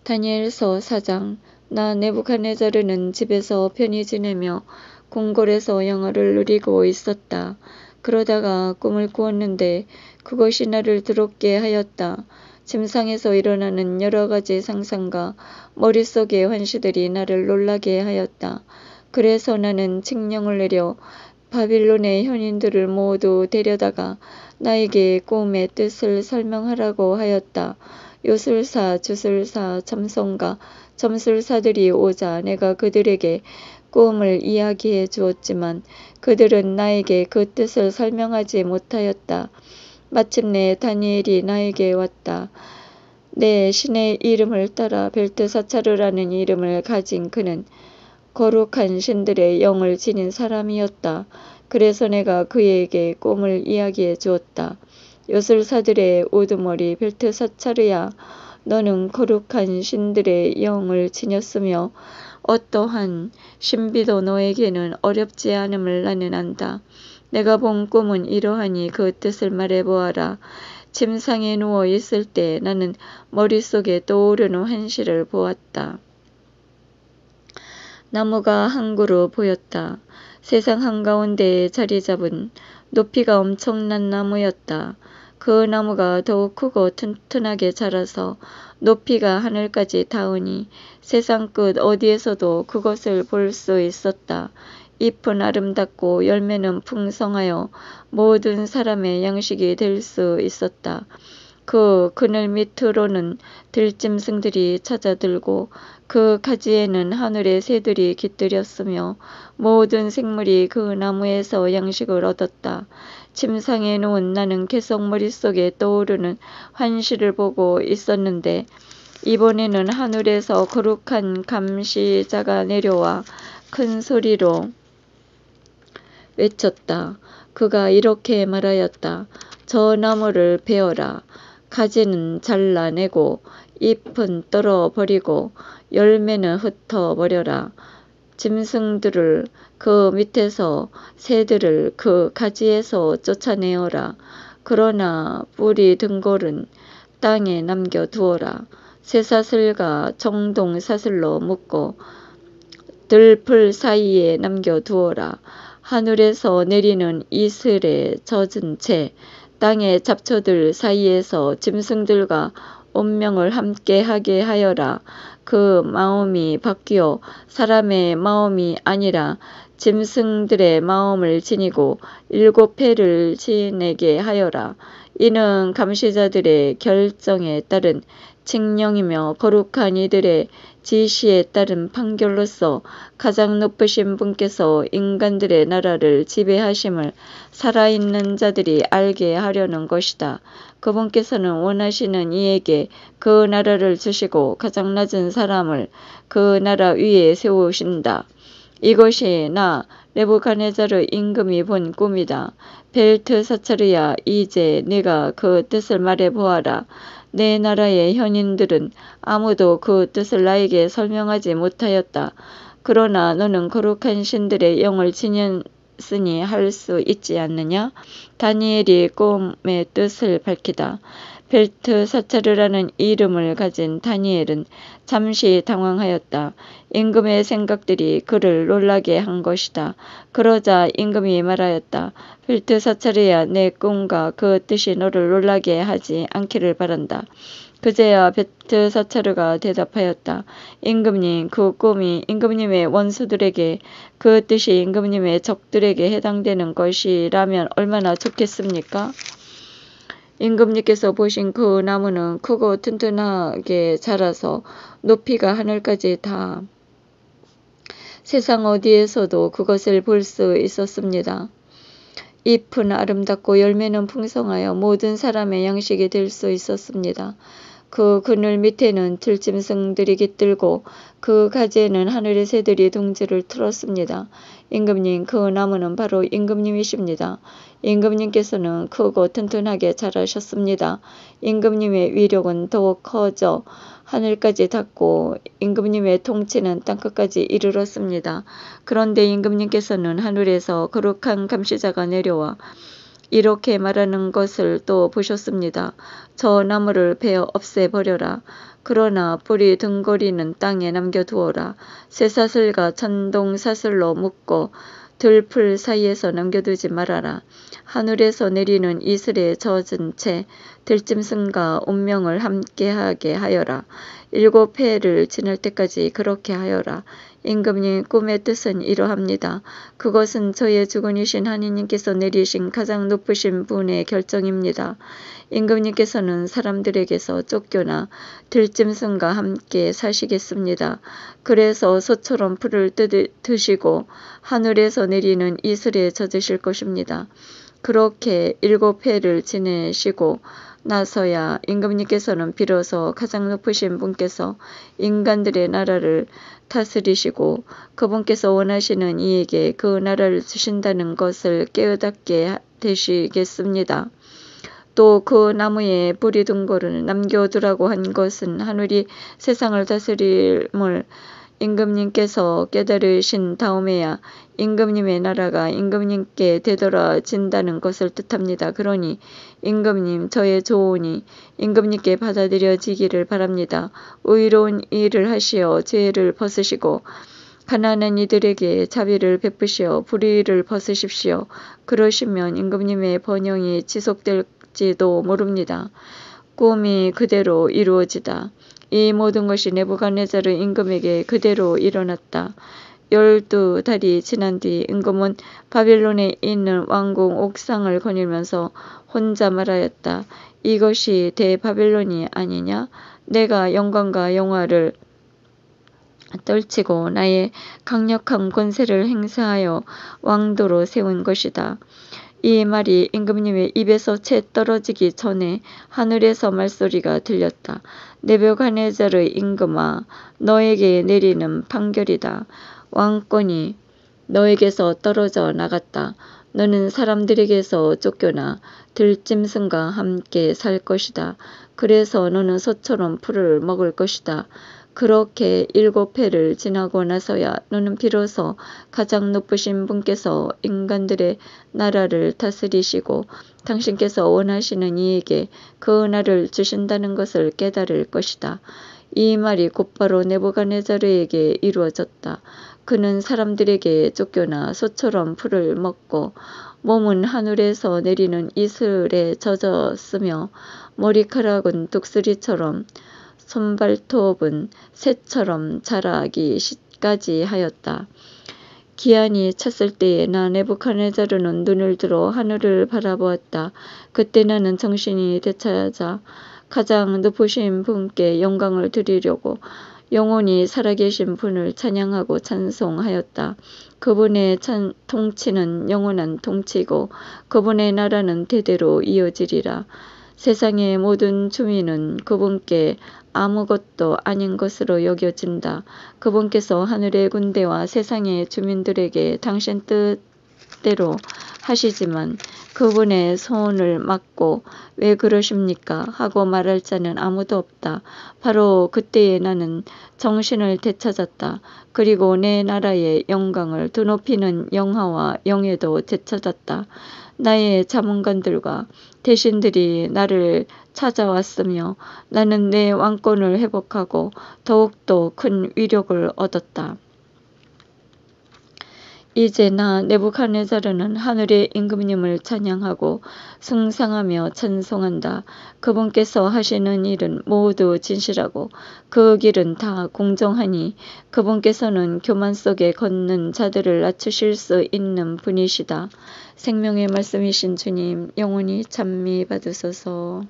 다니엘서 4장. 나 네부갓네자르는 집에서 편히 지내며 궁궐에서 영화를 누리고 있었다. 그러다가 꿈을 꾸었는데 그것이 나를 두렵게 하였다. 침상에서 일어나는 여러 가지 상상과 머릿속의 환시들이 나를 놀라게 하였다. 그래서 나는 칙령을 내려 바빌론의 현인들을 모두 데려다가 나에게 꿈의 뜻을 설명하라고 하였다. 요술사, 주술사, 점성가, 점술사들이 오자 내가 그들에게 꿈을 이야기해 주었지만 그들은 나에게 그 뜻을 설명하지 못하였다. 마침내 다니엘이 나에게 왔다. 내 신의 이름을 따라 벨트사차르라는 이름을 가진 그는 거룩한 신들의 영을 지닌 사람이었다. 그래서 내가 그에게 꿈을 이야기해 주었다. 요술사들의 우두머리 벨트사차르야, 너는 거룩한 신들의 영을 지녔으며 어떠한 신비도 너에게는 어렵지 않음을 나는 안다. 내가 본 꿈은 이러하니 그 뜻을 말해보아라. 침상에 누워 있을 때 나는 머릿속에 떠오르는 환시를 보았다. 나무가 한 그루 보였다. 세상 한가운데에 자리 잡은 높이가 엄청난 나무였다. 그 나무가 더욱 크고 튼튼하게 자라서 높이가 하늘까지 닿으니 세상 끝 어디에서도 그것을 볼 수 있었다. 잎은 아름답고 열매는 풍성하여 모든 사람의 양식이 될 수 있었다. 그 그늘 밑으로는 들짐승들이 찾아들고 그 가지에는 하늘의 새들이 깃들였으며 모든 생물이 그 나무에서 양식을 얻었다. 침상에 누운 나는 계속 머릿속에 떠오르는 환시를 보고 있었는데 이번에는 하늘에서 거룩한 감시자가 내려와 큰 소리로 외쳤다. 그가 이렇게 말하였다. 저 나무를 베어라. 가지는 잘라내고 잎은 떨어버리고 열매는 흩어버려라. 짐승들을 그 밑에서 새들을 그 가지에서 쫓아내어라. 그러나 뿌리 등골은 땅에 남겨두어라. 쇠사슬과 정동사슬로 묶고 들풀 사이에 남겨두어라. 하늘에서 내리는 이슬에 젖은 채 땅의 잡초들 사이에서 짐승들과 운명을 함께하게 하여라. 그 마음이 바뀌어 사람의 마음이 아니라 짐승들의 마음을 지니고 7회를 지내게 하여라. 이는 감시자들의 결정에 따른 칙령이며 거룩한 이들의 지시에 따른 판결로서 가장 높으신 분께서 인간들의 나라를 지배하심을 살아있는 자들이 알게 하려는 것이다. 그분께서는 원하시는 이에게 그 나라를 주시고 가장 낮은 사람을 그 나라 위에 세우신다. 이것이 나 네부갓네자르 임금이 본 꿈이다. 벨트사차르야, 이제 네가 그 뜻을 말해보아라. 내 나라의 현인들은 아무도 그 뜻을 나에게 설명하지 못하였다. 그러나 너는 거룩한 신들의 영을 지녔으니 할 수 있지 않느냐? 다니엘이 꿈의 뜻을 밝히다. 벨트사차르라는 이름을 가진 다니엘은 잠시 당황하였다. 임금의 생각들이 그를 놀라게 한 것이다. 그러자 임금이 말하였다. 벨트사차르야, 내 꿈과 그 뜻이 너를 놀라게 하지 않기를 바란다. 그제야 벨트사차르가 대답하였다. 임금님, 그 꿈이 임금님의 원수들에게, 그 뜻이 임금님의 적들에게 해당되는 것이라면 얼마나 좋겠습니까? 임금님께서 보신 그 나무는 크고 튼튼하게 자라서 높이가 하늘까지 다 세상 어디에서도 그것을 볼 수 있었습니다. 잎은 아름답고 열매는 풍성하여 모든 사람의 양식이 될 수 있었습니다. 그 그늘 밑에는 들짐승들이 깃들고 그 가지에는 하늘의 새들이 둥지를 틀었습니다. 임금님, 그 나무는 바로 임금님이십니다. 임금님께서는 크고 튼튼하게 자라셨습니다. 임금님의 위력은 더욱 커져 하늘까지 닿고 임금님의 통치는 땅끝까지 이르렀습니다. 그런데 임금님께서는 하늘에서 거룩한 감시자가 내려와 이렇게 말하는 것을 또 보셨습니다. 저 나무를 베어 없애버려라. 그러나 뿌리 등거리는 땅에 남겨두어라. 쇠사슬과 천동사슬로 묶고 들풀 사이에서 남겨두지 말아라. 하늘에서 내리는 이슬에 젖은 채 들짐승과 운명을 함께하게 하여라. 7회를 지날 때까지 그렇게 하여라. 임금님 꿈의 뜻은 이러합니다. 그것은 저의 주군이신 하느님께서 내리신 가장 높으신 분의 결정입니다. 임금님께서는 사람들에게서 쫓겨나 들짐승과 함께 사시겠습니다. 그래서 소처럼 풀을 드시고 하늘에서 내리는 이슬에 젖으실 것입니다. 그렇게 7회를 지내시고 나서야 임금님께서는 비로소 가장 높으신 분께서 인간들의 나라를 다스리시고 그분께서 원하시는 이에게 그 나라를 주신다는 것을 깨닫게 되시겠습니다. 또 그 나무에 뿌리 든 거를 남겨두라고 한 것은 하늘이 세상을 다스림을 임금님께서 깨달으신 다음에야 임금님의 나라가 임금님께 되돌아진다는 것을 뜻합니다. 그러니 임금님, 저의 조언이 임금님께 받아들여지기를 바랍니다. 의로운 일을 하시어 죄를 벗으시고 가난한 이들에게 자비를 베푸시어 불의를 벗으십시오. 그러시면 임금님의 번영이 지속될지도 모릅니다. 꿈이 그대로 이루어지다. 이 모든 것이 네부갓네살 임금에게 그대로 일어났다. 12달이 지난 뒤 임금은 바빌론에 있는 왕궁 옥상을 거닐면서 혼자 말하였다. 이것이 대바빌론이 아니냐? 내가 영광과 영화를 떨치고 나의 강력한 권세를 행사하여 왕도로 세운 것이다. 이 말이 임금님의 입에서 채 떨어지기 전에 하늘에서 말소리가 들렸다. 네부갓네살의 임금아, 너에게 내리는 판결이다. 왕권이 너에게서 떨어져 나갔다. 너는 사람들에게서 쫓겨나 들짐승과 함께 살 것이다. 그래서 너는 소처럼 풀을 먹을 것이다. 그렇게 7회를 지나고 나서야 너는 비로소 가장 높으신 분께서 인간들의 나라를 다스리시고 당신께서 원하시는 이에게 그 나라를 주신다는 것을 깨달을 것이다. 이 말이 곧바로 네부갓네살에게 이루어졌다. 그는 사람들에게 쫓겨나 소처럼 풀을 먹고 몸은 하늘에서 내리는 이슬에 젖었으며 머리카락은 독수리처럼 손발톱은 새처럼 자라기까지 하였다. 기한이 찼을 때에 나 네부갓네살은 눈을 들어 하늘을 바라보았다. 그때 나는 정신이 되찾아 가장 높으신 분께 영광을 드리려고 영원히 살아계신 분을 찬양하고 찬송하였다. 그분의 통치는 영원한 통치고 그분의 나라는 대대로 이어지리라. 세상의 모든 주민은 그분께 아무것도 아닌 것으로 여겨진다. 그분께서 하늘의 군대와 세상의 주민들에게 당신 뜻대로 하시지만 그분의 소원을 막고 왜 그러십니까? 하고 말할 자는 아무도 없다. 바로 그때에 나는 정신을 되찾았다. 그리고 내 나라의 영광을 드높이는 영화와 영예도 되찾았다. 나의 자문관들과 대신들이 나를 찾아왔으며 나는 내 왕권을 회복하고 더욱더 큰 위력을 얻었다. 이제 나 네부갓네살은 하늘의 임금님을 찬양하고 숭상하며 찬송한다. 그분께서 하시는 일은 모두 진실하고 그 길은 다 공정하니 그분께서는 교만 속에 걷는 자들을 낮추실 수 있는 분이시다. 생명의 말씀이신 주님, 영원히 찬미 받으소서.